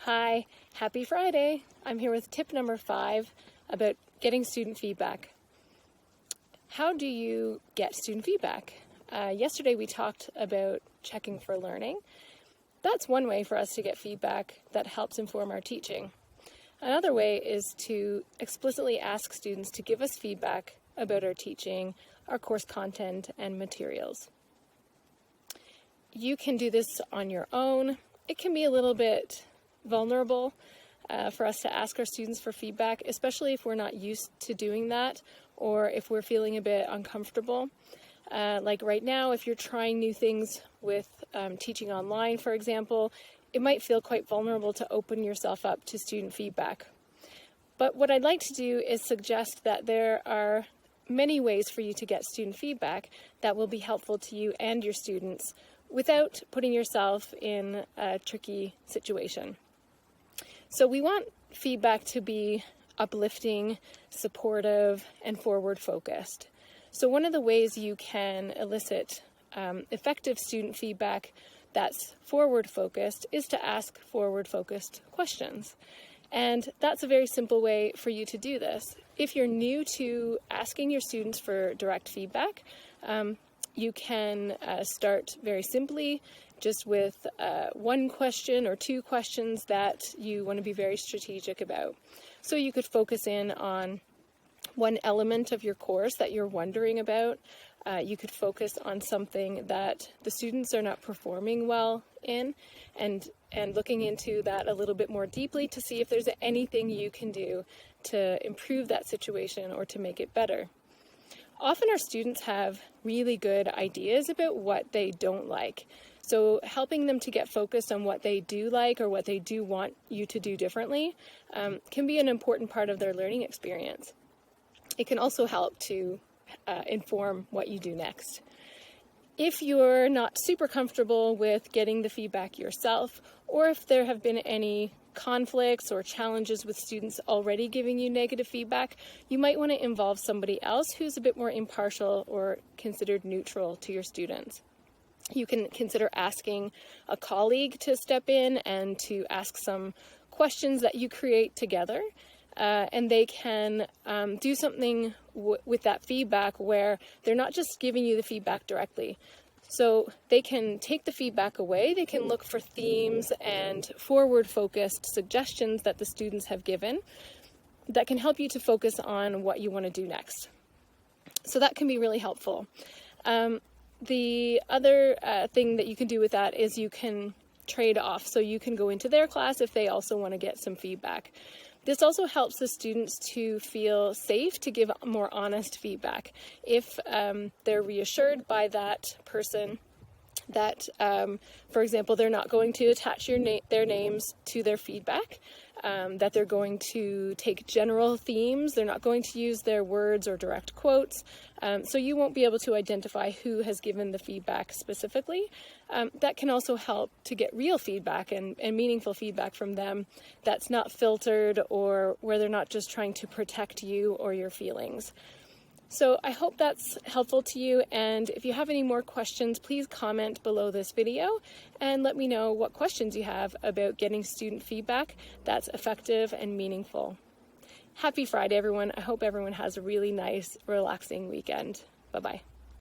Hi, happy Friday. I'm here with tip number 5 about getting student feedback. How do you get student feedback? Yesterday we talked about checking for learning. That's one way for us to get feedback that helps inform our teaching. Another way is to explicitly ask students to give us feedback about our teaching, our course content, and materials. You can do this on your own. It can be a little bit vulnerable for us to ask our students for feedback, especially if we're not used to doing that or if we're feeling a bit uncomfortable. Like right now, if you're trying new things with teaching online, for example, it might feel quite vulnerable to open yourself up to student feedback. But what I'd like to do is suggest that there are many ways for you to get student feedback that will be helpful to you and your students without putting yourself in a tricky situation. So we want feedback to be uplifting, supportive, and forward-focused. So one of the ways you can elicit effective student feedback that's forward-focused is to ask forward-focused questions. And that's a very simple way for you to do this. If you're new to asking your students for direct feedback, you can start very simply just with one question or two questions that you want to be very strategic about. So you could focus in on one element of your course that you're wondering about. You could focus on something that the students are not performing well in and looking into that a little bit more deeply to see if there's anything you can do to improve that situation or to make it better. Often our students have really good ideas about what they don't like. So helping them to get focused on what they do like or what they do want you to do differently can be an important part of their learning experience. It can also help to inform what you do next. If you're not super comfortable with getting the feedback yourself, or if there have been any conflicts or challenges with students already giving you negative feedback, you might want to involve somebody else who's a bit more impartial or considered neutral to your students. You can consider asking a colleague to step in and to ask some questions that you create together. And they can do something with that feedback where they're not just giving you the feedback directly. So they can take the feedback away, they can look for themes and forward-focused suggestions that the students have given that can help you to focus on what you want to do next. So that can be really helpful. The other thing that you can do with that is you can trade off. So you can go into their class if they also want to get some feedback. This also helps the students to feel safe to give more honest feedback. If they're reassured by that person that, for example, they're not going to attach their names to their feedback, that they're going to take general themes, they're not going to use their words or direct quotes, so you won't be able to identify who has given the feedback specifically. That can also help to get real feedback and meaningful feedback from them that's not filtered or where they're not just trying to protect you or your feelings. So I hope that's helpful to you, and if you have any more questions, please comment below this video and let me know what questions you have about getting student feedback that's effective and meaningful. Happy Friday, everyone. I hope everyone has a really nice, relaxing weekend. Bye-bye.